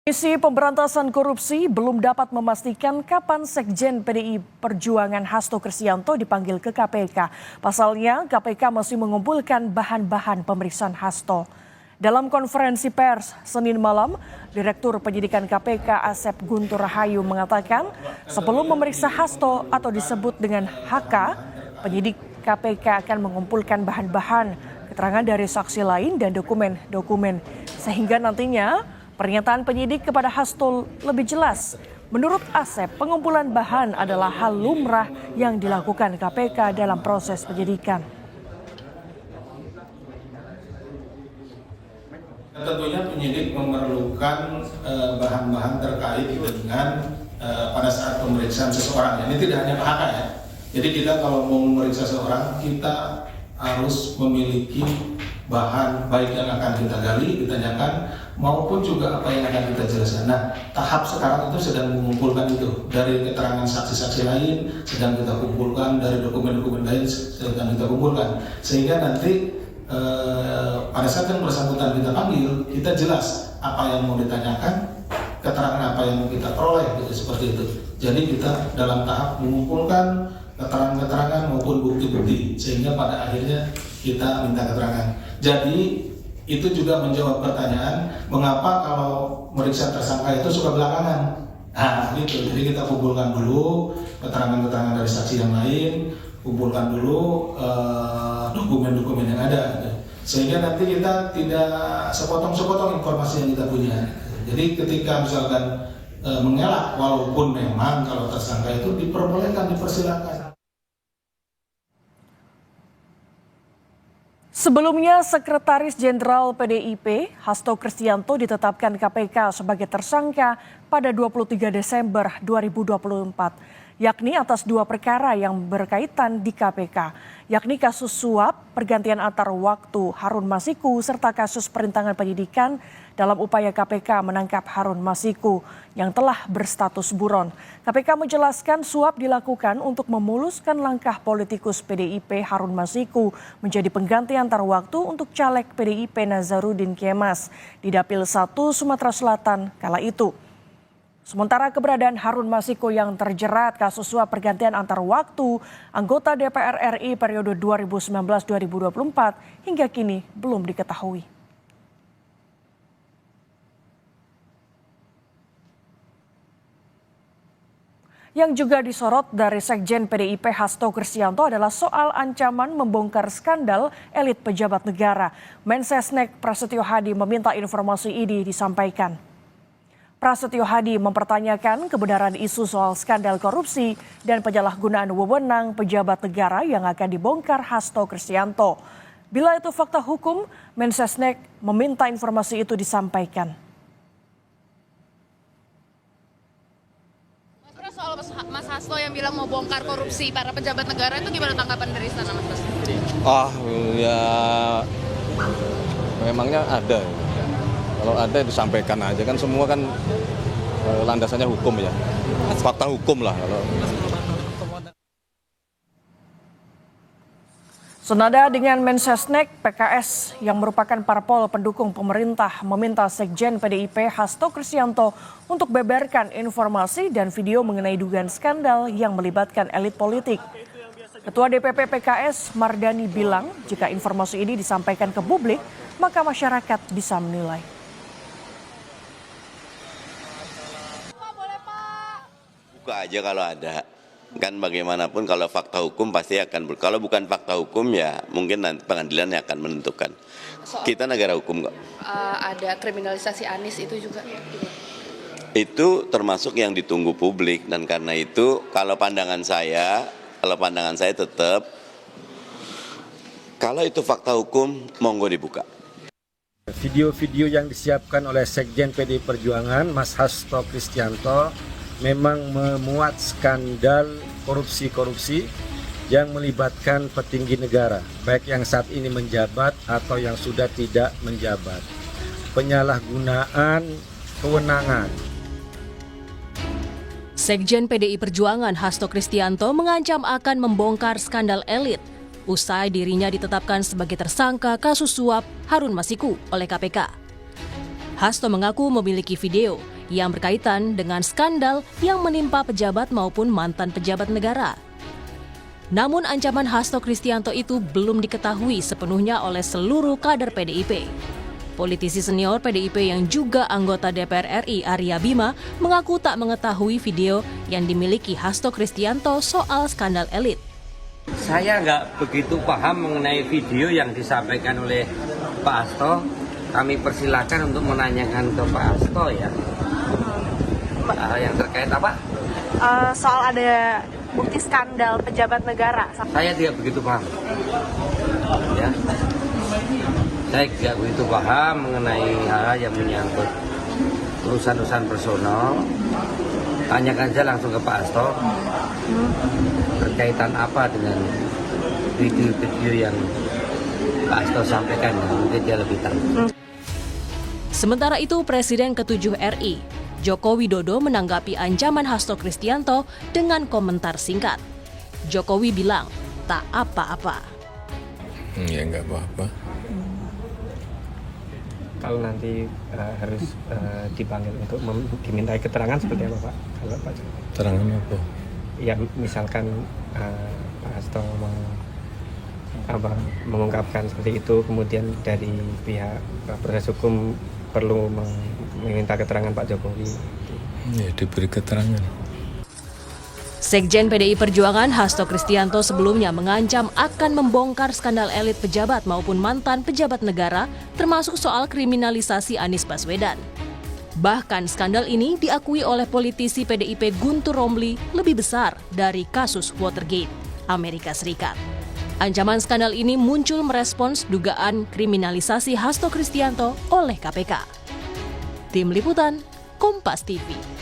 Komisi Pemberantasan Korupsi belum dapat memastikan kapan Sekjen PDI Perjuangan Hasto Kristianto dipanggil ke KPK. Pasalnya, KPK masih mengumpulkan bahan-bahan pemeriksaan Hasto. Dalam konferensi pers Senin malam, Direktur Penyidikan KPK Asep Guntur Rahayu mengatakan, sebelum memeriksa Hasto atau disebut dengan HK, penyidik KPK akan mengumpulkan bahan-bahan, keterangan dari saksi lain dan dokumen-dokumen, sehingga nantinya pernyataan penyidik kepada Hasto lebih jelas. Menurut Asep, pengumpulan bahan adalah hal lumrah yang dilakukan KPK dalam proses penyidikan. Tentunya penyidik memerlukan bahan-bahan terkait dengan pada saat pemeriksaan seseorang. Ini tidak hanya PHK ya. Jadi kita kalau mau memeriksa seseorang, kita harus memiliki bahan baik yang akan kita gali, ditanyakan, maupun juga apa yang akan kita jelaskan. Nah, tahap sekarang itu sedang mengumpulkan itu dari keterangan saksi-saksi lain, sedang kita kumpulkan dari dokumen-dokumen lain, sedang kita kumpulkan, sehingga nanti pada saat yang bersangkutan kita panggil, kita jelas apa yang mau ditanyakan, keterangan apa yang mau kita peroleh, gitu, seperti itu. Jadi kita dalam tahap mengumpulkan keterangan-keterangan maupun bukti-bukti, sehingga pada akhirnya kita minta keterangan. Jadi itu juga menjawab pertanyaan mengapa kalau meriksa tersangka itu suka belakangan. Nah gitu, jadi kita kumpulkan dulu keterangan-keterangan dari saksi yang lain, kumpulkan dulu dokumen-dokumen yang ada, gitu. Sehingga nanti kita tidak sepotong-sepotong informasi yang kita punya. Jadi ketika misalkan mengelak, walaupun memang kalau tersangka itu diperbolehkan, dipersilakan. Sebelumnya, Sekretaris Jenderal PDIP Hasto Kristianto ditetapkan KPK sebagai tersangka pada 23 Desember 2024, yakni atas 2 perkara yang berkaitan di KPK, yakni kasus suap, pergantian antar waktu Harun Masiku, serta kasus perintangan penyidikan dalam upaya KPK menangkap Harun Masiku yang telah berstatus buron. KPK menjelaskan suap dilakukan untuk memuluskan langkah politikus PDIP Harun Masiku menjadi pengganti antar waktu untuk caleg PDIP Nazarudin Kemas di Dapil 1 Sumatera Selatan kala itu. Sementara keberadaan Harun Masiku yang terjerat kasus suap pergantian antar waktu anggota DPR RI periode 2019-2024 hingga kini belum diketahui. Yang juga disorot dari Sekjen PDIP Hasto Kristianto adalah soal ancaman membongkar skandal elit pejabat negara. Mensesnek Prasetyo Hadi meminta informasi ini disampaikan. Prasetyo Hadi mempertanyakan kebenaran isu soal skandal korupsi dan penyalahgunaan wewenang pejabat negara yang akan dibongkar Hasto Kristianto. Bila itu fakta hukum, Mensesnek meminta informasi itu disampaikan. Soal Mas Hasto yang bilang mau bongkar korupsi para pejabat negara itu gimana tanggapan dari istana, Mas? Ya memangnya ada. Kalau ada disampaikan aja, kan semua kan landasannya hukum ya. Fakta hukum lah kalau. Senada dengan Mensesnek, PKS yang merupakan parpol pendukung pemerintah meminta Sekjen PDIP Hasto Kristianto untuk beberkan informasi dan video mengenai dugaan skandal yang melibatkan elit politik. Ketua DPP PKS Mardani bilang jika informasi ini disampaikan ke publik, maka masyarakat bisa menilai. Buka aja kalau ada. Kan bagaimanapun kalau fakta hukum pasti akan kalau bukan fakta hukum ya mungkin nanti pengadilan yang akan menentukan. Kita negara hukum kok. Ada kriminalisasi Anies itu juga. Itu termasuk yang ditunggu publik, dan karena itu kalau pandangan saya tetap kalau itu fakta hukum monggo dibuka. Video-video yang disiapkan oleh Sekjen PDI Perjuangan Mas Hasto Kristianto memang memuat skandal korupsi yang melibatkan petinggi negara, baik yang saat ini menjabat atau yang sudah tidak menjabat. Penyalahgunaan kewenangan. Sekjen PDI Perjuangan Hasto Kristianto mengancam akan membongkar skandal elit usai dirinya ditetapkan sebagai tersangka kasus suap Harun Masiku oleh KPK. Hasto mengaku memiliki video yang berkaitan dengan skandal yang menimpa pejabat maupun mantan pejabat negara. Namun ancaman Hasto Kristianto itu belum diketahui sepenuhnya oleh seluruh kader PDIP. Politisi senior PDIP yang juga anggota DPR RI Arya Bima mengaku tak mengetahui video yang dimiliki Hasto Kristianto soal skandal elit. Saya nggak begitu paham mengenai video yang disampaikan oleh Pak Hasto. Kami persilakan untuk menanyakan ke Pak Hasto ya. Yang terkait apa? Soal ada bukti skandal pejabat negara. Saya tidak begitu paham. Ya. Saya tidak begitu paham mengenai hal yang menyangkut urusan-urusan personal. Tanyakan saja langsung ke Pak Hasto. Berkaitan apa dengan video-video yang Pak Hasto sampaikan, mungkin dia lebih tahu. Sementara itu, Presiden ke-7 RI, Joko Widodo menanggapi ancaman Hasto Kristianto dengan komentar singkat. Jokowi bilang, tak apa-apa. Ya nggak apa-apa. Kalau nanti harus dipanggil untuk dimintai keterangan seperti apa Pak? Kalau Pak Keterangan apa? Ya misalkan Pak Hasto mengungkapkan seperti itu, kemudian dari pihak proses hukum perlu meminta keterangan Pak Jokowi. Ya diberi keterangan. Sekjen PDI Perjuangan Hasto Kristianto sebelumnya mengancam akan membongkar skandal elit pejabat maupun mantan pejabat negara, termasuk soal kriminalisasi Anies Baswedan. Bahkan skandal ini diakui oleh politisi PDIP Guntur Romli lebih besar dari kasus Watergate, Amerika Serikat. Ancaman skandal ini muncul merespons dugaan kriminalisasi Hasto Kristianto oleh KPK. Tim Liputan, Kompas TV.